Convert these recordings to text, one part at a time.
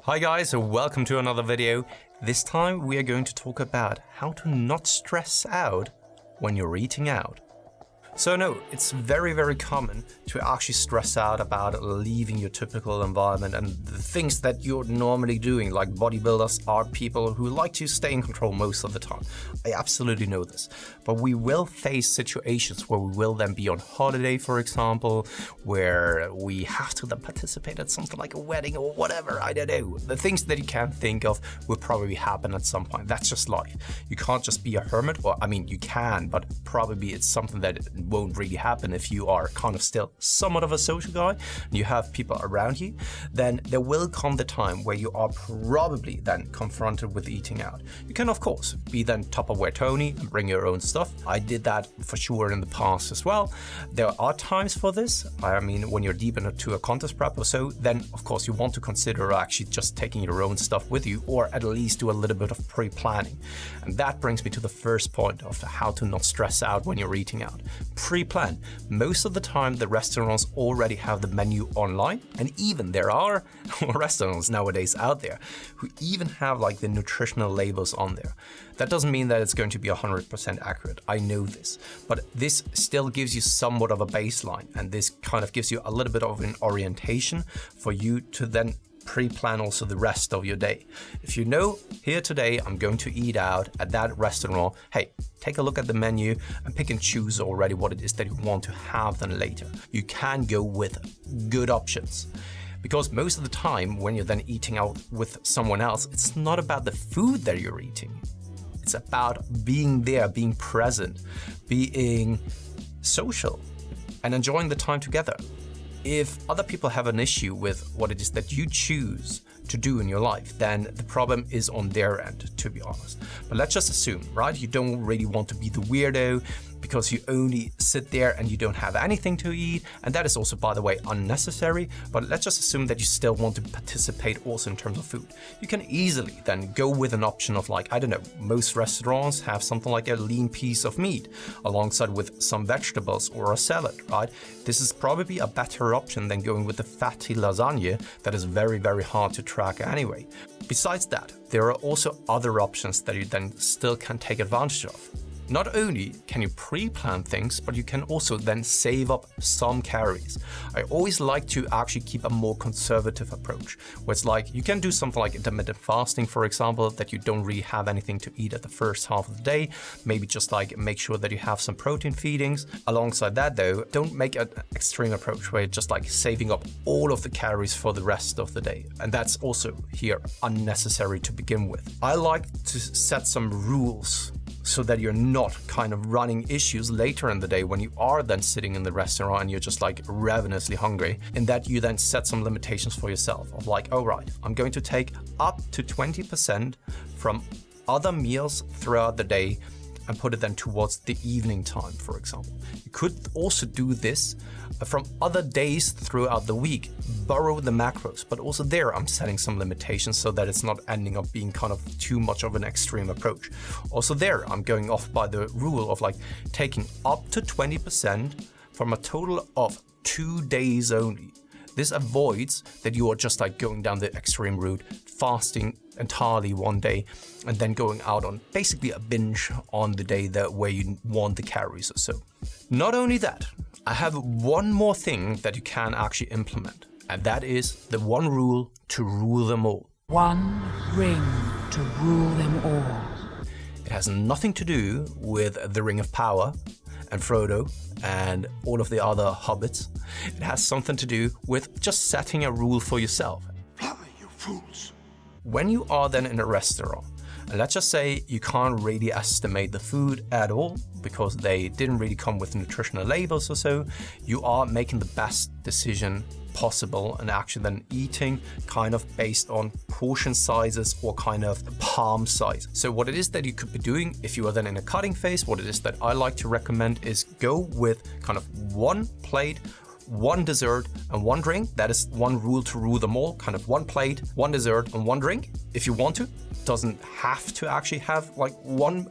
Hi guys, and welcome to another video. This time we are going to talk about how to not stress out when you're eating out. So no, it's very common to actually stress out about leaving your typical environment and the things that you're normally doing. Like bodybuilders are people who like to stay in control most of the time. I absolutely know this. But we will face situations where we will then be on holiday, for example, where we have to then participate at something like a wedding or whatever, I don't know. The things that you can't think of will probably happen at some point. That's just life. You can't just be a hermit, or I mean, you can, but probably it's something that won't really happen if you are kind of still somewhat of a social guy and you have people around you. Then there will come the time where you are probably then confronted with eating out. You can of course be then Tupperware Tony and bring your own stuff. I did that for sure in the past as well. There are times for this. I mean, when you're deep into a contest prep or so, then of course you want to consider actually just taking your own stuff with you, or at least do a little bit of pre-planning. And that brings me to the first point of how to not stress out when you're eating out. Pre-plan. Most of the time the restaurants already have the menu online, and even there are restaurants nowadays out there who even have like the nutritional labels on there. That doesn't mean that it's going to be 100% accurate. I know this, but this still gives you somewhat of a baseline, and this kind of gives you a little bit of an orientation for you to then pre-plan also the rest of your day. If you know, here today I'm going to eat out at that restaurant, hey, take a look at the menu and pick and choose already what it is that you want to have then later. You can go with good options. Because most of the time when you're then eating out with someone else, it's not about the food that you're eating. It's about being there, being present, being social, and enjoying the time together. If other people have an issue with what it is that you choose to do in your life, then the problem is on their end, to be honest. But let's just assume, right? You don't really want to be the weirdo because you only sit there and you don't have anything to eat. And that is also, by the way, unnecessary. But let's just assume that you still want to participate also in terms of food. You can easily then go with an option of like, I don't know, most restaurants have something like a lean piece of meat alongside with some vegetables or a salad, right? This is probably a better option than going with the fatty lasagna that is very hard to track anyway. Besides that, there are also other options that you then still can take advantage of. Not only can you pre-plan things, but you can also then save up some calories. I always like to actually keep a more conservative approach, where it's like you can do something like intermittent fasting, for example, that you don't really have anything to eat at the first half of the day. Maybe just like make sure that you have some protein feedings. Alongside that though, don't make an extreme approach where you're just like saving up all of the calories for the rest of the day. And that's also here unnecessary to begin with. I like to set some rules so that you're not kind of running issues later in the day when you are then sitting in the restaurant and you're just like ravenously hungry, and that you then set some limitations for yourself of like, oh right, I'm going to take up to 20% from other meals throughout the day and put it then towards the evening time, for example. You could also do this from other days throughout the week, borrow the macros, but also there I'm setting some limitations so that it's not ending up being kind of too much of an extreme approach. Also there, I'm going off by the rule of like taking up to 20% from a total of 2 days only. This avoids that you are just like going down the extreme route, fasting entirely one day, and then going out on basically a binge on the day that where you want the calories or so. Not only that, I have one more thing that you can actually implement, and that is the one rule to rule them all. One ring to rule them all. It has nothing to do with the Ring of Power and Frodo and all of the other hobbits. It has something to do with just setting a rule for yourself. Fly, you fools. When you are then in a restaurant, and let's just say you can't really estimate the food at all because they didn't really come with nutritional labels or so, you are making the best decision possible and actually then eating kind of based on portion sizes or kind of palm size. So what it is that you could be doing if you are then in a cutting phase, what it is that I like to recommend is go with kind of one plate one dessert and one drink. That is one rule to rule them all, kind of one plate, one dessert and one drink. If you want to, doesn't have to actually have like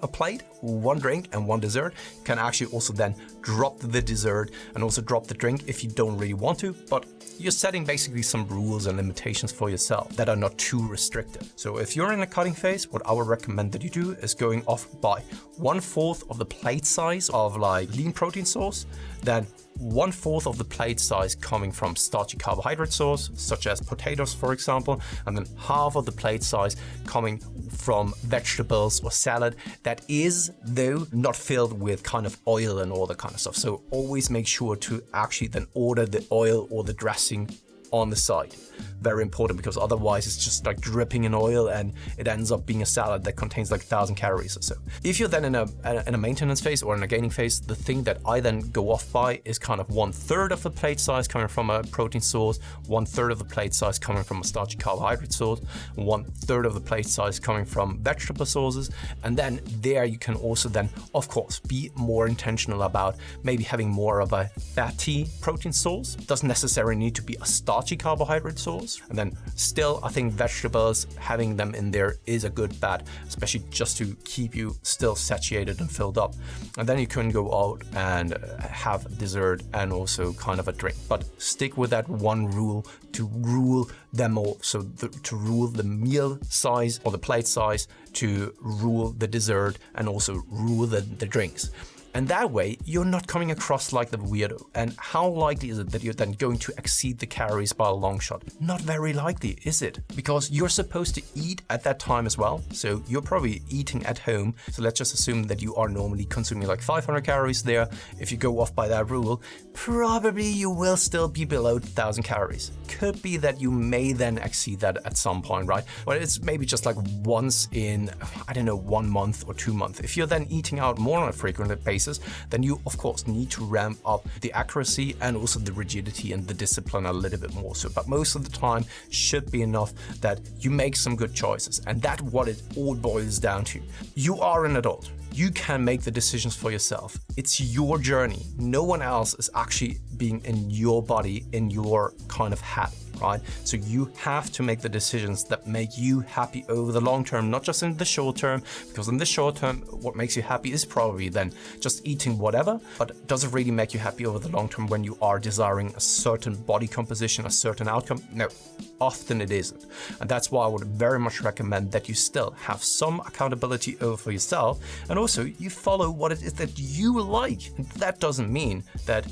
a plate, one drink and one dessert. You can actually also then drop the dessert and also drop the drink if you don't really want to, but you're setting basically some rules and limitations for yourself that are not too restrictive. So if you're in a cutting phase, what I would recommend that you do is going off by 1/4 of the plate size of like lean protein source, then 1/4 of the plate size coming from starchy carbohydrate source, such as potatoes, for example, and then half of the plate size coming from vegetables or salad that is, though, not filled with kind of oil and all that kind of stuff. So always make sure to actually then order the oil or the dressing on the side. Very important, because otherwise it's just like dripping in oil and it ends up being a salad that contains like 1,000 calories or so. If you're then in a maintenance phase or in a gaining phase, the thing that I then go off by is kind of 1/3 of the plate size coming from a protein source, 1/3 of the plate size coming from a starchy carbohydrate source, 1/3 of the plate size coming from vegetable sources. And then there you can also then, of course, be more intentional about maybe having more of a fatty protein source. It doesn't necessarily need to be a starchy carbohydrate source. And then still, I think vegetables, having them in there is a good bet, especially just to keep you still satiated and filled up. And then you can go out and have dessert and also kind of a drink. But stick with that one rule to rule them all. So to rule the meal size or the plate size, to rule the dessert, and also rule the drinks. And that way, you're not coming across like the weirdo. And how likely is it that you're then going to exceed the calories by a long shot? Not very likely, is it? Because you're supposed to eat at that time as well. So you're probably eating at home. So let's just assume that you are normally consuming like 500 calories there. If you go off by that rule, probably you will still be below 1,000 calories. Could be that you may then exceed that at some point, right? But it's maybe just like once in, I don't know, 1 month or 2 months. If you're then eating out more on a frequent basis, then you of course need to ramp up the accuracy and also the rigidity and the discipline a little bit more so. But most of the time should be enough that you make some good choices. And that's what it all boils down to. You are an adult. You can make the decisions for yourself. It's your journey. No one else is actually being in your body, in your kind of hat, right? So you have to make the decisions that make you happy over the long term, not just in the short term, because in the short term, what makes you happy is probably then just eating whatever, but does it really make you happy over the long term when you are desiring a certain body composition, a certain outcome? No, often it isn't. And that's why I would very much recommend that you still have some accountability over for yourself, and also you follow what it is that you like. And that doesn't mean that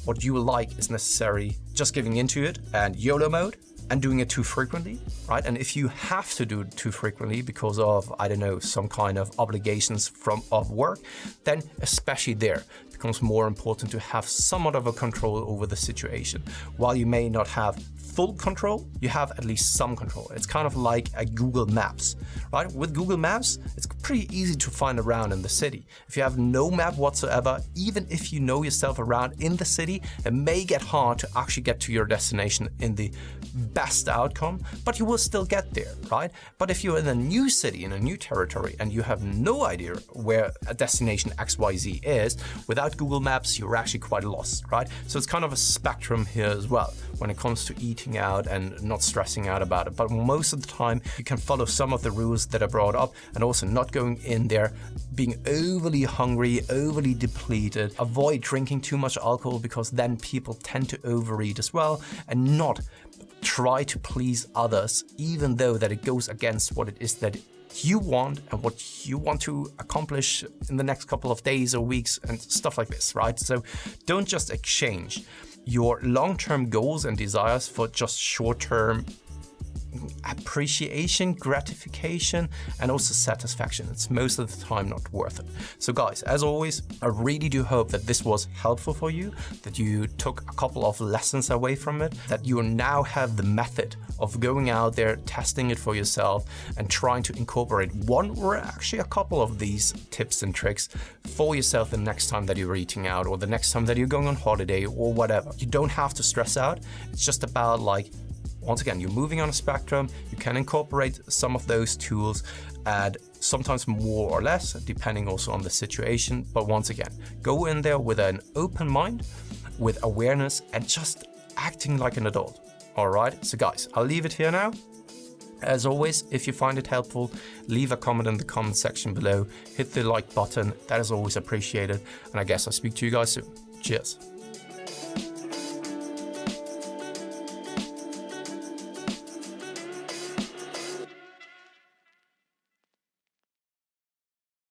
what you like is necessarily just giving into it and YOLO mode and doing it too frequently, right? And if you have to do it too frequently because of, I don't know, some kind of obligations of work, then especially there it becomes more important to have somewhat of a control over the situation. While you may not have full control, you have at least some control. It's kind of like a Google Maps, right? With Google Maps, it's pretty easy to find around in the city. If you have no map whatsoever, even if you know yourself around in the city, it may get hard to actually get to your destination in the best outcome, but you will still get there, right? But if you're in a new city, in a new territory, and you have no idea where a destination XYZ is, without Google Maps, you're actually quite lost, right? So it's kind of a spectrum here as well when it comes to eating out and not stressing out about it. But most of the time, you can follow some of the rules that are brought up, and also not going in there being overly hungry, overly depleted. Avoid drinking too much alcohol, because then people tend to overeat as well, and not try to please others, even though that it goes against what it is that you want and what you want to accomplish in the next couple of days or weeks and stuff like this, right? So don't just exchange your long-term goals and desires for just short-term appreciation, gratification, and also satisfaction. It's most of the time not worth it. So guys, as always, I really do hope that this was helpful for you, that you took a couple of lessons away from it, that you now have the method of going out there, testing it for yourself, and trying to incorporate one or actually a couple of these tips and tricks for yourself the next time that you're eating out, or the next time that you're going on holiday, or whatever. You don't have to stress out. It's just about like, once again, you're moving on a spectrum. You can incorporate some of those tools, and sometimes more or less, depending also on the situation. But once again, go in there with an open mind with awareness and just acting like an adult. All right, so guys, I'll leave it here now. As always, if you find it helpful, leave a comment in the comment section below. Hit the like button, that is always appreciated. And I guess I'll speak to you guys soon. Cheers.